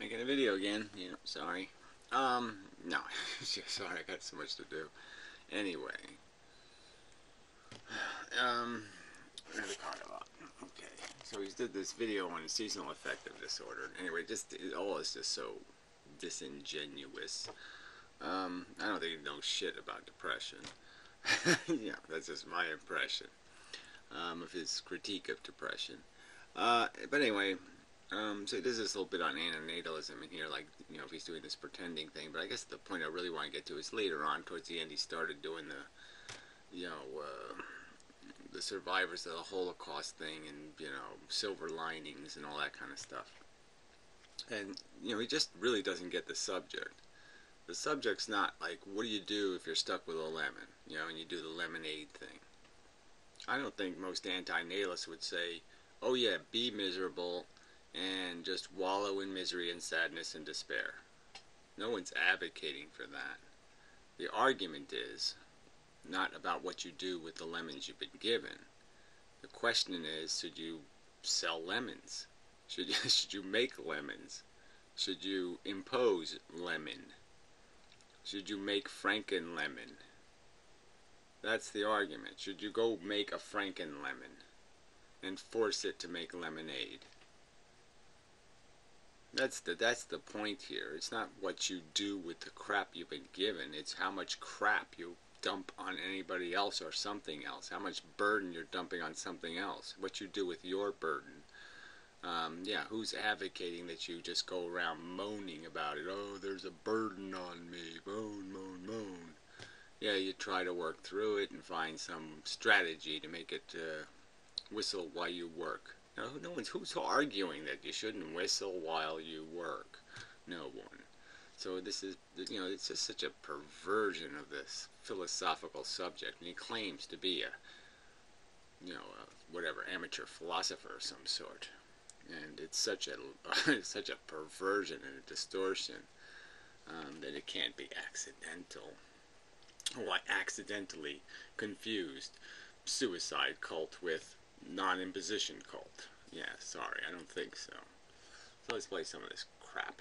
Making a video again. Yeah, sorry. No. Sorry, I got so much to do. Anyway. Where's the card about? Okay. So he did this video on seasonal affective disorder. Anyway, all is just so disingenuous. I don't think he knows shit about depression. Yeah, that's just my impression of his critique of depression. But anyway, so there's this little bit on antinatalism in here, like, if he's doing this pretending thing. But I guess the point I really want to get to is later on, towards the end, he started doing the survivors of the Holocaust thing and, silver linings and all that kind of stuff. And, he just really doesn't get the subject. The subject's not like, what do you do if you're stuck with a lemon, and you do the lemonade thing. I don't think most anti-natalists would say, oh yeah, be miserable and just wallow in misery and sadness and despair. No one's advocating for that. The argument is not about what you do with the lemons you've been given. The question is, should you sell lemons? Should you make lemons? Should you impose lemon? Should you make Franken lemon? That's the argument. Should you go make a Franken lemon and force it to make lemonade? That's the point here. It's not what you do with the crap you've been given. It's how much crap you dump on anybody else or something else. How much burden you're dumping on something else. What you do with your burden. Yeah, who's advocating that you just go around moaning about it? Oh, there's a burden on me. Moan, moan, moan. Yeah, you try to work through it and find some strategy to make it whistle while you work. Who's arguing that you shouldn't whistle while you work? No one. So this is, it's just such a perversion of this philosophical subject. And he claims to be a amateur philosopher of some sort. And it's such a perversion and a distortion that it can't be accidental. Oh, I accidentally confused suicide cult with non-imposition cult. Yeah, sorry, I don't think so. So let's play some of this crap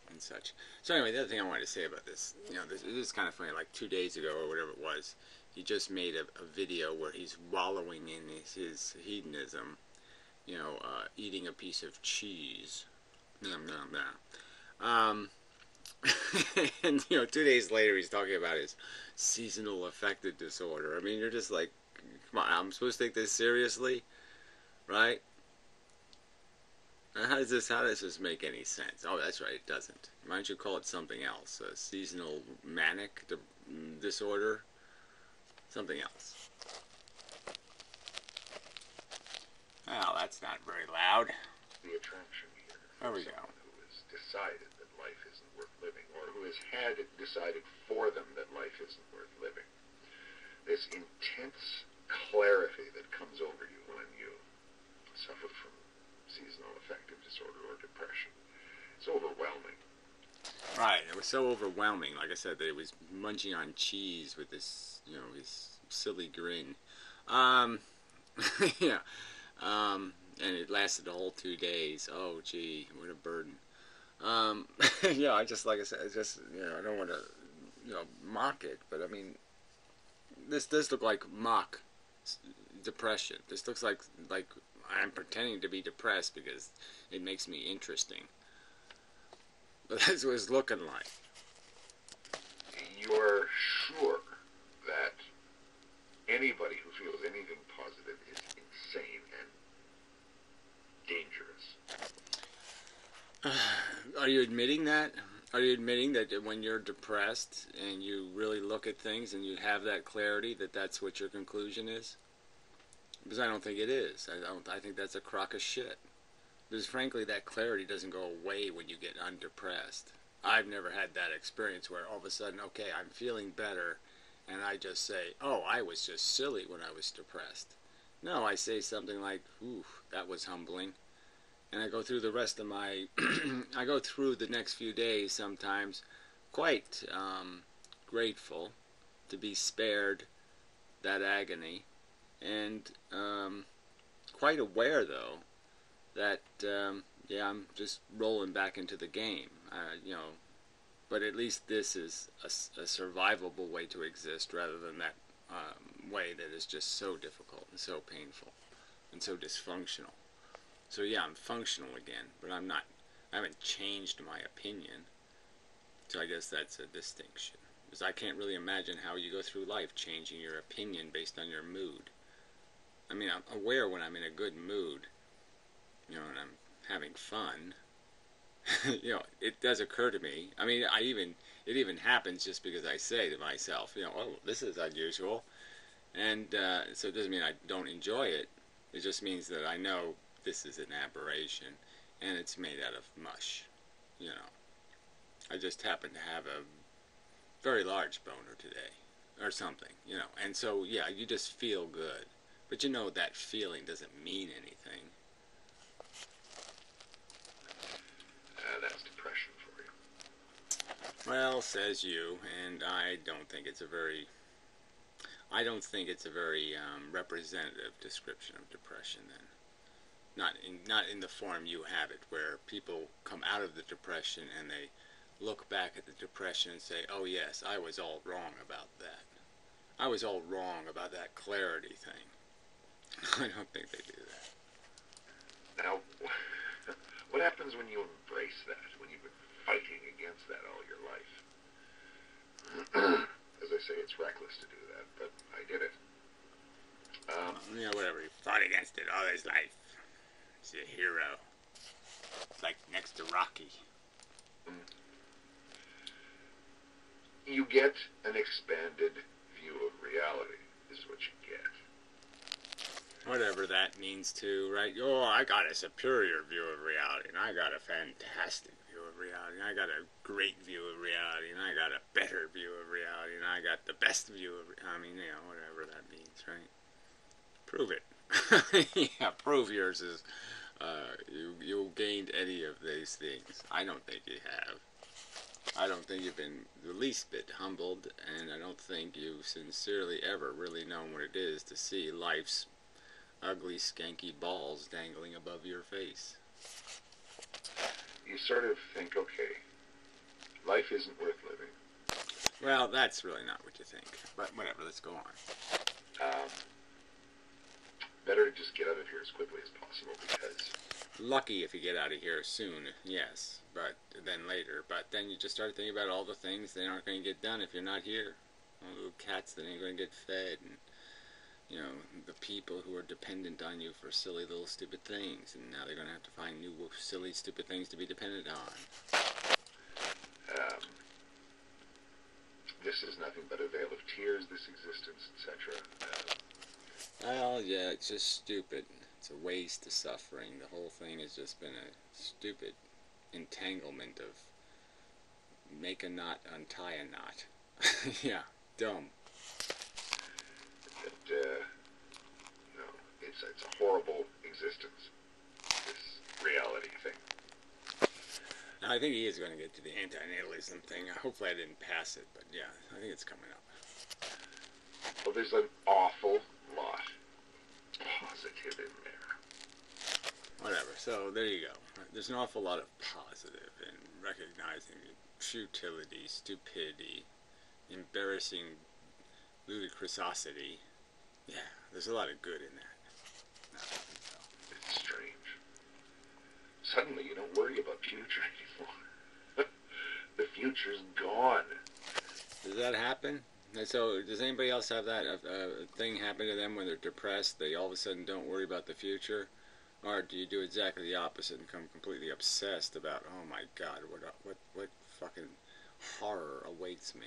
and such. So anyway, the other thing I wanted to say about this, this is kind of funny. Like 2 days ago or whatever it was, he just made a video where he's wallowing in his hedonism. Eating a piece of cheese. Nom, nom, nom. And, 2 days later he's talking about his seasonal affective disorder. I mean, you're just like, come on, I'm supposed to take this seriously? Right? How does this make any sense? Oh, that's right, it doesn't. Why don't you call it something else? A seasonal manic disorder? Something else. Well, that's not very loud. The attraction here. There we go. Someone who has decided that life isn't worth living, or who has had it decided for them that life isn't worth living. This intense clarity that comes over you when you suffer from seasonal affective disorder or depression. It's overwhelming. Right, it was so overwhelming, like I said, that it was munching on cheese with this, his silly grin. Yeah. And it lasted the whole 2 days. Oh, gee, what a burden. Yeah, I don't want to, mock it, but I mean, this does look like mock depression. This looks like I'm pretending to be depressed because it makes me interesting. But that's what it's looking like. You're sure that anybody who feels anything positive is insane and dangerous. Are you admitting that? Are you admitting that when you're depressed and you really look at things and you have that clarity, that that's what your conclusion is? Because I don't think it is. I think that's a crock of shit. Because frankly, that clarity doesn't go away when you get undepressed. I've never had that experience where all of a sudden, okay, I'm feeling better, and I just say, oh, I was just silly when I was depressed. No, I say something like, ooh, that was humbling. And I go through the rest of my, I go through the next few days sometimes quite grateful to be spared that agony. And quite aware, though, that Yeah, I'm just rolling back into the game. But at least this is a survivable way to exist rather than that way that is just so difficult and so painful and so dysfunctional. So yeah, I'm functional again, but I'm not. I haven't changed my opinion. So I guess that's a distinction. Because I can't really imagine how you go through life changing your opinion based on your mood. I mean, I'm aware when I'm in a good mood, and I'm having fun. It does occur to me. I mean, it even happens just because I say to myself, oh, this is unusual, and so it doesn't mean I don't enjoy it. It just means that I know this is an aberration, and it's made out of mush. You know, I just happen to have a very large boner today, or something. And so yeah, you just feel good, but that feeling doesn't mean anything. That's depression for you. Well, says you, and I don't think it's a very representative description of depression. Then, not in the form you have it, where people come out of the depression and they look back at the depression and say, "Oh yes, I was all wrong about that. I was all wrong about that clarity thing." I don't think they do that. Now, what happens when you embrace that? When you've been fighting against that all your life? As I say, it's reckless to do that, but I did it. Whatever. He fought against it all his life. He's a hero. It's like next to Rocky. You get an expanded view of reality, is what you get. Whatever that means too, right? Oh, I got a superior view of reality, and I got a fantastic view of reality, and I got a great view of reality, and I got a better view of reality, and I got the best view of whatever that means, right? Prove it. Yeah, prove yours is, you gained any of these things. I don't think you have. I don't think you've been the least bit humbled, and I don't think you've sincerely ever really known what it is to see life's ugly, skanky balls dangling above your face. You sort of think, okay, life isn't worth living. Well, that's really not what you think, but whatever, let's go on. Better to just get out of here as quickly as possible, because... Lucky if you get out of here soon, yes, but then later. But then you just start thinking about all the things that aren't going to get done if you're not here. All the little cats that ain't going to get fed, and the people who are dependent on you for silly little stupid things, and now they're going to have to find new silly stupid things to be dependent on. This is nothing but a veil of tears, this existence, etc. Well, yeah, it's just stupid. It's a waste of suffering. The whole thing has just been a stupid entanglement of make a knot, untie a knot. Yeah, dumb. It's a horrible existence, this reality thing. Now, I think he is going to get to the antinatalism thing. Hopefully I didn't pass it, but yeah, I think it's coming up. Well, there's an awful lot positive in there. Whatever, so there you go. There's an awful lot of positive in recognizing futility, stupidity, embarrassing ludicrosity. Yeah, there's a lot of good in that. It's strange. Suddenly you don't worry about future anymore. The future's gone. Does that happen? So does anybody else have that thing happen to them when they're depressed? They all of a sudden don't worry about the future? Or do you do exactly the opposite and become completely obsessed about, oh my God, what fucking horror awaits me?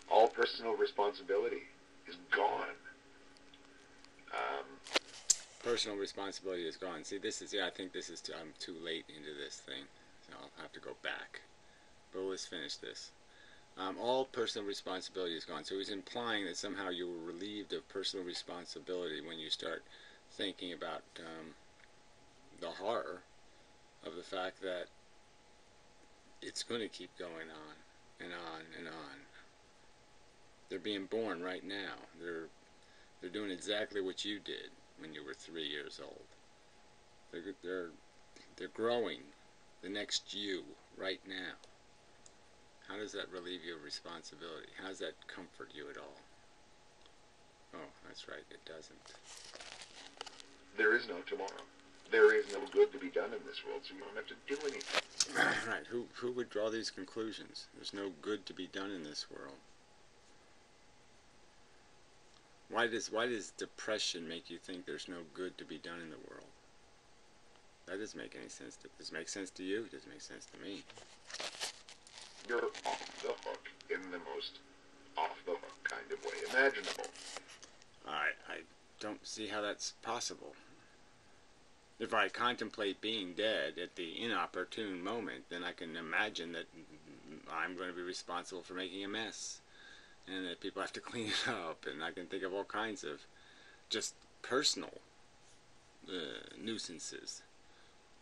All personal responsibility is gone. Personal responsibility is gone. See, I think this is, I'm too late into this thing, so I'll have to go back. But let's finish this. All personal responsibility is gone. So he's implying that somehow you were relieved of personal responsibility when you start thinking about the horror of the fact that it's going to keep going on and on and on. They're being born right now. They're doing exactly what you did when you were 3 years old. They're growing the next you right now. How does that relieve you of responsibility? How does that comfort you at all? Oh, that's right, it doesn't. There is no tomorrow. There is no good to be done in this world, so you don't have to do anything. Right, who would draw these conclusions? There's no good to be done in this world. Why does depression make you think there's no good to be done in the world? That doesn't make any sense. Does it make sense to you? It doesn't make sense to me. You're off the hook in the most off-the-hook kind of way imaginable. I don't see how that's possible. If I contemplate being dead at the inopportune moment, then I can imagine that I'm going to be responsible for making a mess, and that people have to clean it up, and I can think of all kinds of just personal nuisances,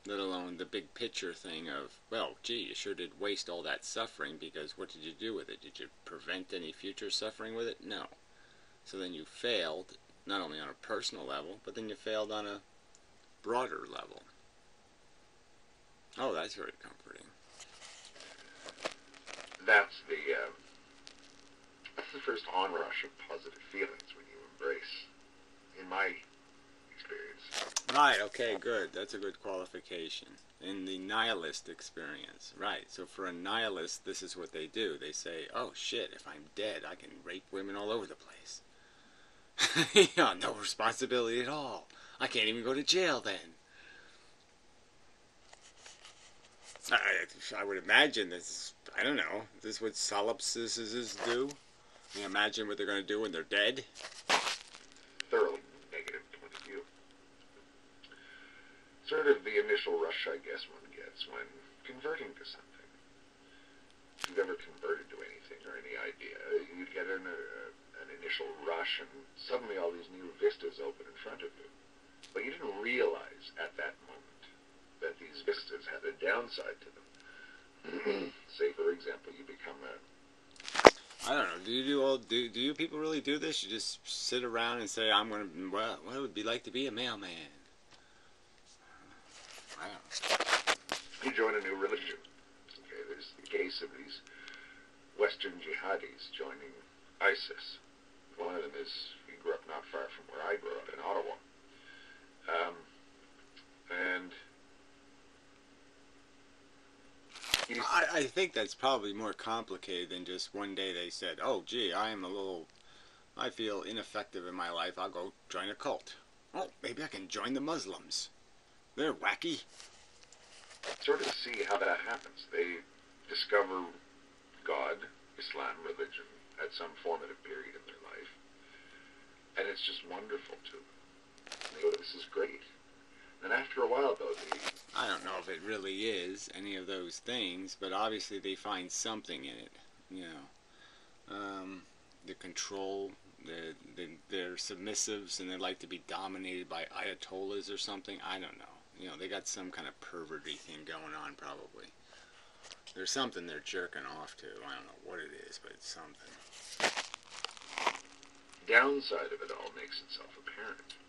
let alone the big picture thing of, well, gee, you sure did waste all that suffering, because what did you do with it? Did you prevent any future suffering with it? No. So then you failed, not only on a personal level, but then you failed on a broader level. Oh, that's very comforting. That's the first onrush of positive feelings when you embrace, in my experience. Right, okay, good. That's a good qualification. In the nihilist experience. Right, so for a nihilist, this is what they do. They say, oh shit, if I'm dead, I can rape women all over the place. No responsibility at all. I can't even go to jail then. I would imagine this, I don't know, is this what solipsists do? You imagine what they're going to do when they're dead? Thoroughly negative point of view. Sort of the initial rush, I guess, one gets when converting to something. If you've ever converted to anything or any idea, you get an initial rush, and suddenly all these new vistas open in front of you. But you didn't realize at that moment that these vistas had a downside to them. Say, for example, you become a... I don't know. Do you people really do this? You just sit around and say, I'm going to, well, what it would be like to be a mailman? I don't know. You join a new religion. Okay, there's the case of these Western jihadis joining ISIS. One of them he grew up not far from where I grew up, in Ottawa. And I think that's probably more complicated than just one day they said, oh, gee, I feel ineffective in my life, I'll go join a cult. Oh, maybe I can join the Muslims. They're wacky. Sort of see how that happens. They discover God, Islam, religion, at some formative period in their life. And it's just wonderful to them. They go, this is great. And after a while, though, I don't know if it really is any of those things, but obviously they find something in it. You know, the control, they're submissives, and they like to be dominated by ayatollahs or something. I don't know. You know, they got some kind of perverty thing going on, probably. There's something they're jerking off to. I don't know what it is, but it's something. Downside of it all makes itself apparent.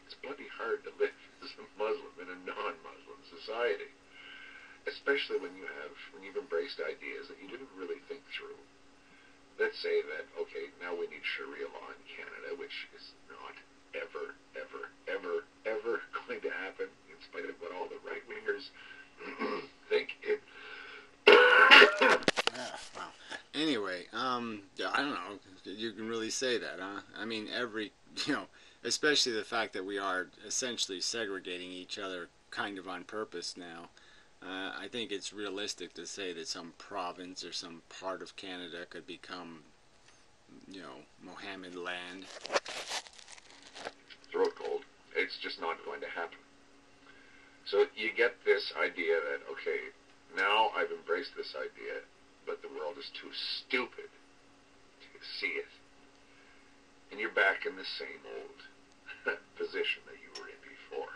It's bloody hard to live as a Muslim in a non-Muslim society, especially when you've embraced ideas that you didn't really think through. Let's say that, okay, now we need Sharia law in Canada, which is not ever, ever, ever, ever going to happen, in spite of what all the right-wingers think it. Yeah, well, anyway, I don't know. You can really say that, huh? I mean, especially the fact that we are essentially segregating each other kind of on purpose now. I think it's realistic to say that some province or some part of Canada could become, Mohammed land. Throat cold. It's just not going to happen. So you get this idea that, okay, now I've embraced this idea, but the world is too stupid to see it. And you're back in the same old position that you were in before.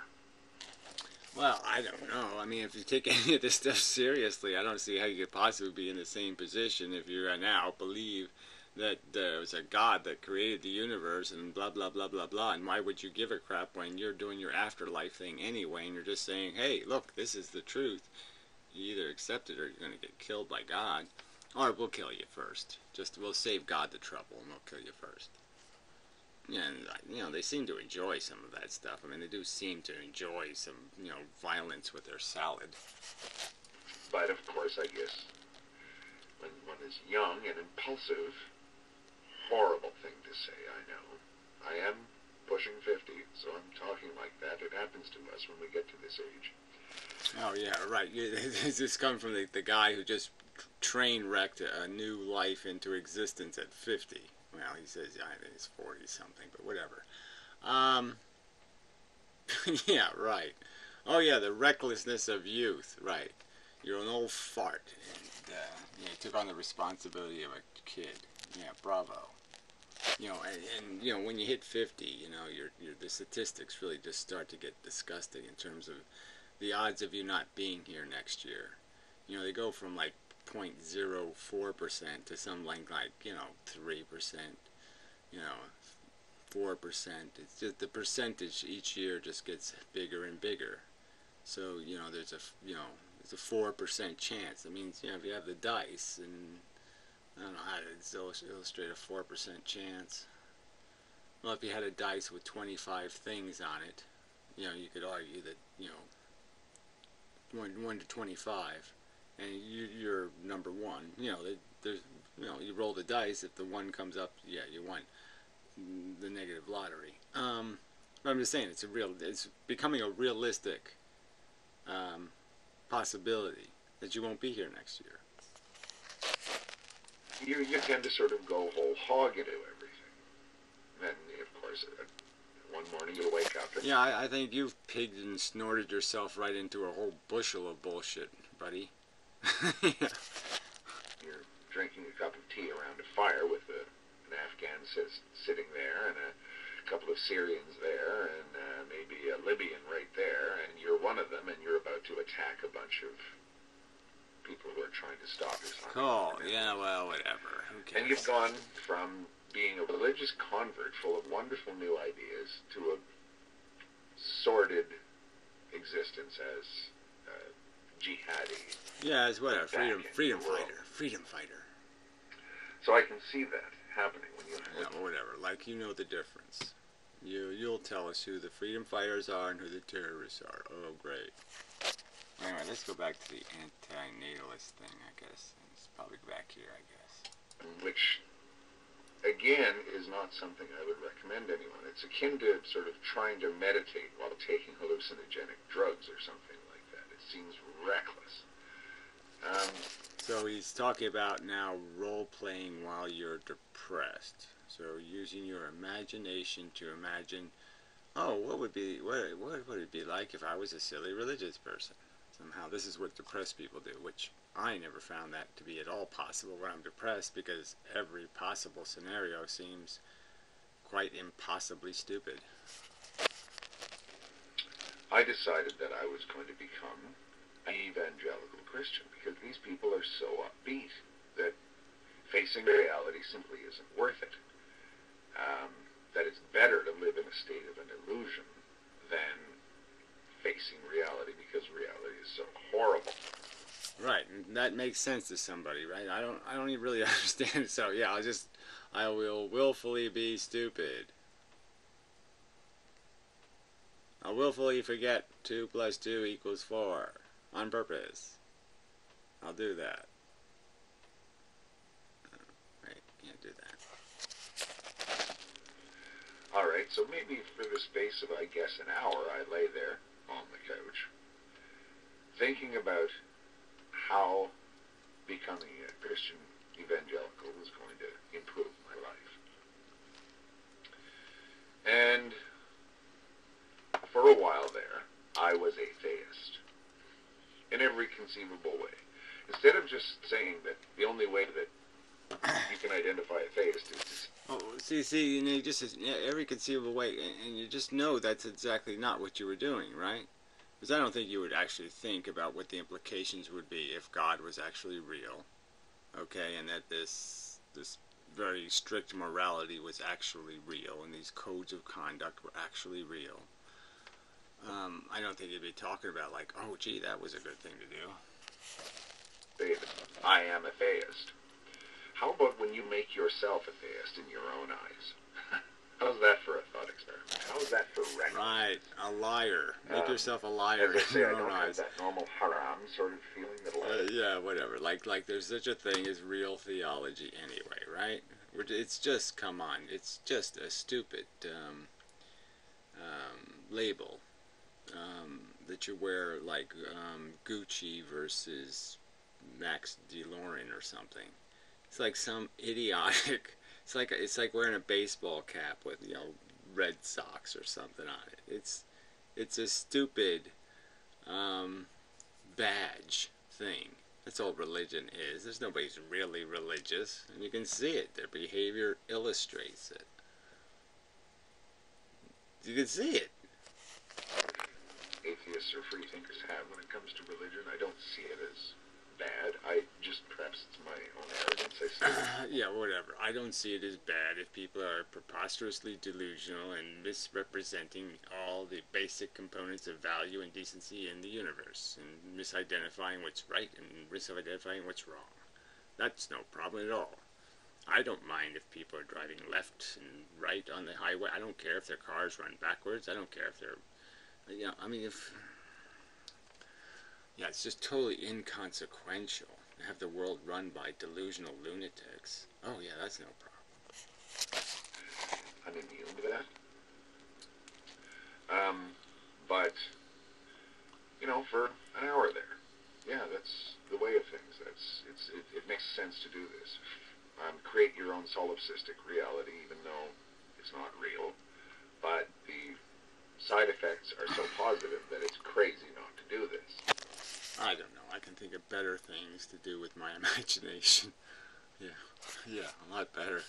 Well, I don't know. I mean, if you take any of this stuff seriously, I don't see how you could possibly be in the same position if you now believe that there was a God that created the universe and blah blah blah blah blah, and why would you give a crap when you're doing your afterlife thing anyway, and you're just saying, hey, look, this is the truth. You either accept it or you're going to get killed by God, or we'll kill you first. Just we'll save God the trouble and we'll kill you first. And they seem to enjoy some of that stuff. I mean, they do seem to enjoy some violence with their salad. But of course, I guess when one is young and impulsive, horrible thing to say, I know. I am pushing 50, so I'm talking like that. It happens to us when we get to this age. Oh, yeah, right. This comes from the guy who just train wrecked a new life into existence at 50. Well, he says I think he's 40-something, but whatever. Yeah, right. Oh, yeah, the recklessness of youth, right. You're an old fart, and you took on the responsibility of a kid. Yeah, bravo. And when you hit 50, the statistics really just start to get disgusting in terms of the odds of you not being here next year. They go from like 0.04% to some like 3%, 4%. It's just the percentage each year just gets bigger and bigger. So there's a 4% chance. That means if you have the dice, and I don't know how to illustrate a 4% chance. Well, if you had a dice with 25 things on it, you could argue that 1 to 25, and you're number one. There's you roll the dice. If the 1 comes up, yeah, you won the negative lottery. But I'm just saying it's becoming a realistic possibility that you won't be here next year. You tend to sort of go whole hog into everything. Then, of course, one morning you'll wake up and... Yeah, I think you've pigged and snorted yourself right into a whole bushel of bullshit, buddy. Yeah. You're drinking a cup of tea around a fire with an Afghan sitting there and a couple of Syrians there and maybe a Libyan right there, and you're one of them and you're about to attack a bunch of people who are trying to stop you. Oh, yeah, well, whatever. Who cares? And you've gone from being a religious convert full of wonderful new ideas to a sordid existence as jihadi. Yeah, it's whatever. Freedom fighter. So I can see that happening when you... Yeah, well, whatever. Like, the difference. You'll tell us who the freedom fighters are and who the terrorists are. Oh, great. Anyway, let's go back to the antinatalist thing, I guess. Let's probably go back here, I guess. Which, again, is not something I would recommend anyone. It's akin to sort of trying to meditate while taking hallucinogenic drugs or something like that. It seems reckless. So he's talking about now role-playing while you're depressed. So using your imagination to imagine, oh, what would it be like if I was a silly religious person? Somehow this is what depressed people do, which I never found that to be at all possible when I'm depressed, because every possible scenario seems quite impossibly stupid. I decided that I was going to become an evangelical Christian because these people are so upbeat that facing reality simply isn't worth it. That it's better to live in a state of an illusion than facing reality because reality is so horrible. Right, and that makes sense to somebody, right? I don't even really understand it. So yeah, I will willfully be stupid. I'll willfully forget 2 + 2 = 4 on purpose. I'll do that. Right, can't do that. All right, so maybe for the space of, I guess, an hour, I lay there on the couch, thinking about how becoming a Christian evangelical was going to improve my life. And for a while there, I was a theist in every conceivable way. Instead of just saying that the only way that you can identify a theist is to... Oh, see, you just every conceivable way, and you just know that's exactly not what you were doing, right? Because I don't think you would actually think about what the implications would be if God was actually real, okay, and that this very strict morality was actually real, and these codes of conduct were actually real, I don't think he'd be talking about like, oh, gee, that was a good thing to do. I am a theist. How about when you make yourself a theist in your own eyes? How's that for a thought experiment? How's that for record? Right, a liar. Make yourself a liar As I in say, your I own don't have eyes. that normal haram sort of feeling that Yeah, whatever. Like there's such a thing as real theology anyway, right? It's just, come on, it's just a stupid label that you wear, like Gucci versus Max DeLorean or something. It's like some idiotic. It's like wearing a baseball cap with, you know, Red Sox or something on it. It's a stupid badge thing. That's all religion is. There's nobody's really religious, and you can see it. Their behavior illustrates it. You can see it. atheists or free thinkers have when it comes to religion. I don't see it as bad. Perhaps it's my own arrogance. I see Yeah, whatever. I don't see it as bad if people are preposterously delusional and misrepresenting all the basic components of value and decency in the universe, and misidentifying what's right and misidentifying what's wrong. That's no problem at all. I don't mind if people are driving left and right on the highway. I don't care if their cars run backwards. I don't care if they're, you know, I mean, yeah, it's just totally inconsequential to have the world run by delusional lunatics. Oh, yeah, that's no problem. I'm immune to that. But, you know, for an hour there, yeah, that's the way of things. It makes sense to do this. Create your own solipsistic reality, even though it's not real. But the side effects are so positive that it's crazy not to do this. I don't know. I can think of better things to do with my imagination. Yeah, a lot better.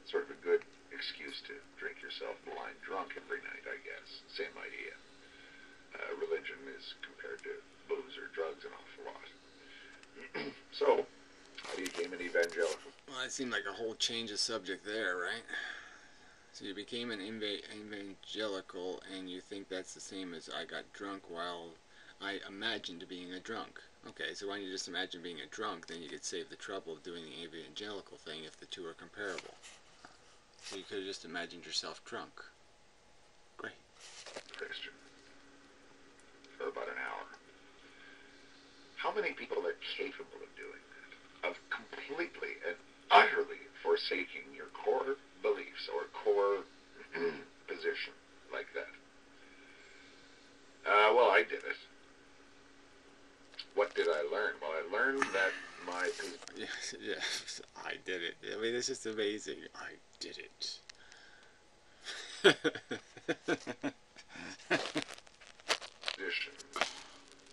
Sort of a good excuse to drink yourself blind drunk every night, I guess. Same idea. Religion is compared to booze or drugs an awful lot. So, I became an evangelical. Well, that seemed like a whole change of subject there, right? So you became an evangelical, and you think that's the same as I got drunk while I imagined being a drunk. Okay, so why don't you just imagine being a drunk, then you could save the trouble of doing the evangelical thing if the two are comparable. So you could have just imagined yourself drunk. Great. Christian. For about an hour. How many people are capable of doing that? Of completely and utterly forsaking your core beliefs or core position like that? Well, I did it. What did I learn? Well, I learned that my... Yes, I did it. I mean, this is amazing. I did it. Position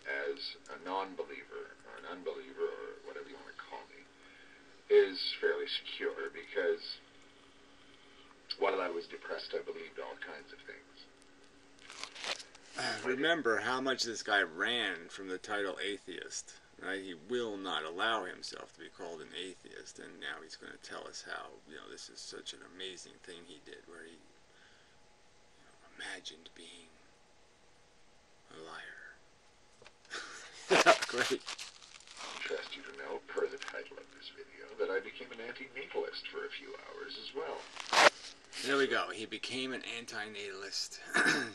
as a non-believer or an unbeliever or whatever you want to call me is fairly secure because while I was depressed, I believed all kinds of things. Remember how much this guy ran from the title atheist. Right? He will not allow himself to be called an atheist, and now he's going to tell us how, you know, this is such an amazing thing he did, where he, you know, imagined being a liar. Great. Trust you to know, per the title of this video, that I became an anti-natalist for a few hours as well. There we go. He became an anti-natalist.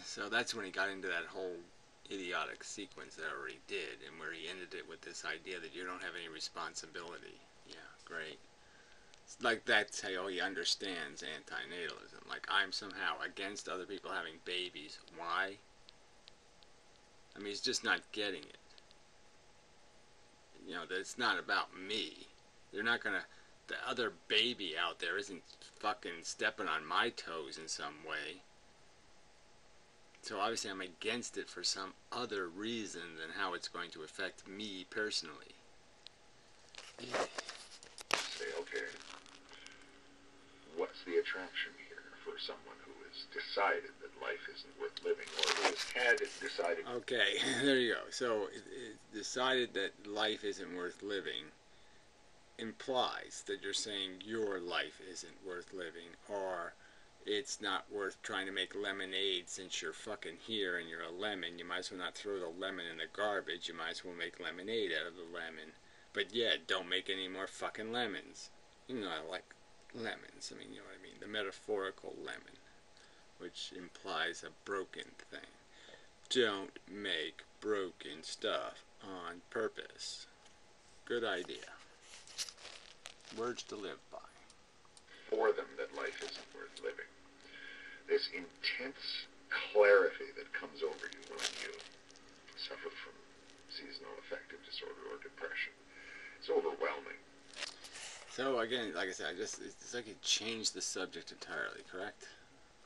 So that's when he got into that whole idiotic sequence that I already did, and where he ended it with this idea that you don't have any responsibility. Yeah, great. It's like that's how he understands anti-natalism. Like, I'm somehow against other people having babies. Why? I mean, he's just not getting it. You know, that it's not about me. They're not gonna... The other baby out there isn't fucking stepping on my toes in some way. So obviously I'm against it for some other reason than how it's going to affect me personally. Say, okay, what's the attraction here for someone who has decided that life isn't worth living, or who has had it decided? Okay, there you go. So it decided that life isn't worth living. implies that you're saying your life isn't worth living, or it's not worth trying to make lemonade since you're fucking here and you're a lemon. You might as well not throw the lemon in the garbage. You might as well make lemonade out of the lemon. But yeah, don't make any more fucking lemons. You know, I like lemons. I mean, you know what I mean? The metaphorical lemon, which implies a broken thing. Don't make broken stuff on purpose. Good idea. Words to live by. For them that life isn't worth living. This intense clarity that comes over you when you suffer from seasonal affective disorder or depression. It's overwhelming. So again, like I said, it's like he changed the subject entirely, correct?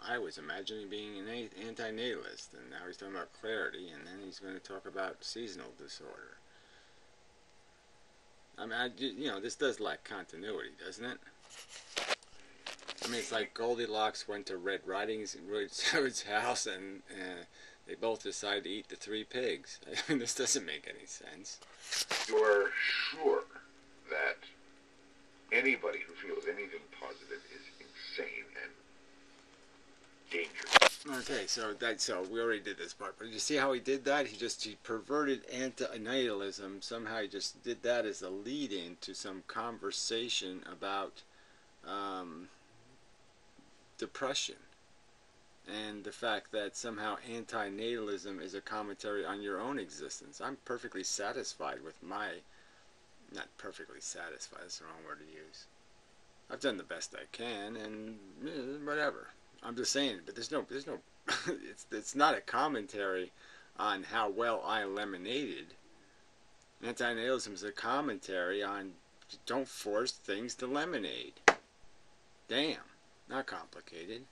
I was imagining being an anti-natalist, and now he's talking about clarity, and then he's going to talk about seasonal disorder. I mean, you know, this does lack continuity, doesn't it? I mean, it's like Goldilocks went to Red Riding Hood's house, and they both decided to eat the 3 pigs. I mean, this doesn't make any sense. You're sure that anybody who feels anything positive is insane and dangerous. Okay, so we already did this part, but you see how he did that? He perverted anti-natalism. Somehow he just did that as a lead-in to some conversation about depression, and the fact that somehow anti-natalism is a commentary on your own existence. I'm perfectly satisfied with not perfectly satisfied, that's the wrong word to use. I've done the best I can, and whatever. I'm just saying, but there's no it's not a commentary on how well I lemonaded. Anti-natalism is a commentary on don't force things to lemonade. Damn, not complicated.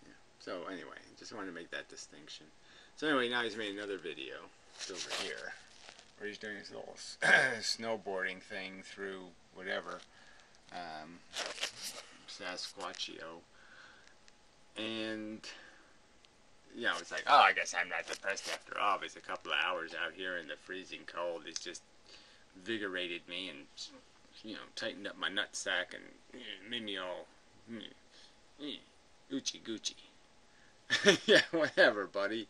Yeah. So anyway, just wanted to make that distinction. So anyway, now he's made another video. It's over here, where he's doing his little snowboarding thing through whatever. Sasquatchio, and you know, it's like, oh, I guess I'm not depressed after all, because a couple of hours out here in the freezing cold has just invigorated me and, you know, tightened up my nutsack and made me all oochie goochie. Yeah, whatever, buddy.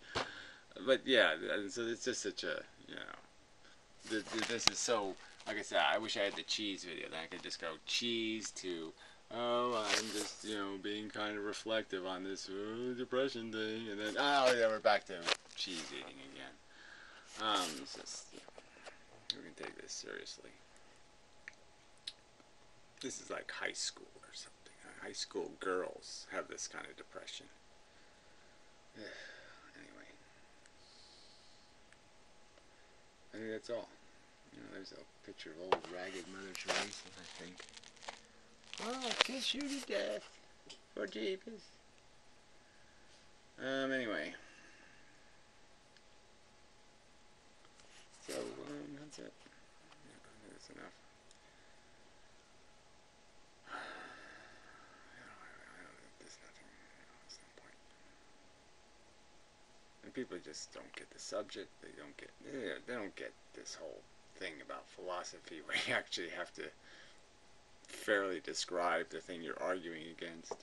But yeah, so it's just such a, you know, this is so, like I said, I wish I had the cheese video. Then I could just go cheese to, oh, I'm just, you know, being kind of reflective on this depression thing. And then, oh, yeah, we're back to cheese eating again. It's just, you know, we can take this seriously. This is like high school or something. High school girls have this kind of depression. Anyway. I think that's all. You know, there's a picture of old ragged Mother Teresa, I think. Oh, I'll kiss you to death. For Jeepers. Anyway. So, that's it. Yeah, I think that's enough. There's nothing, there's no point. And people just don't get the subject. They don't get this whole thing about philosophy where you actually have to fairly describe the thing you're arguing against.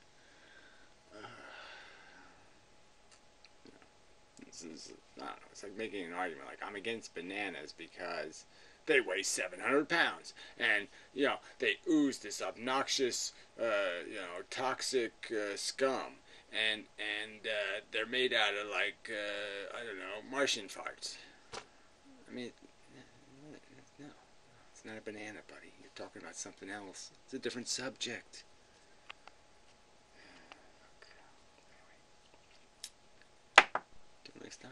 This is, I don't know, it's like making an argument like I'm against bananas because they weigh 700 pounds and, you know, they ooze this obnoxious, you know, toxic scum, and they're made out of like, I don't know, Martian farts. I mean, no, it's not a banana, buddy. You're talking about something else. It's a different subject. Till next time.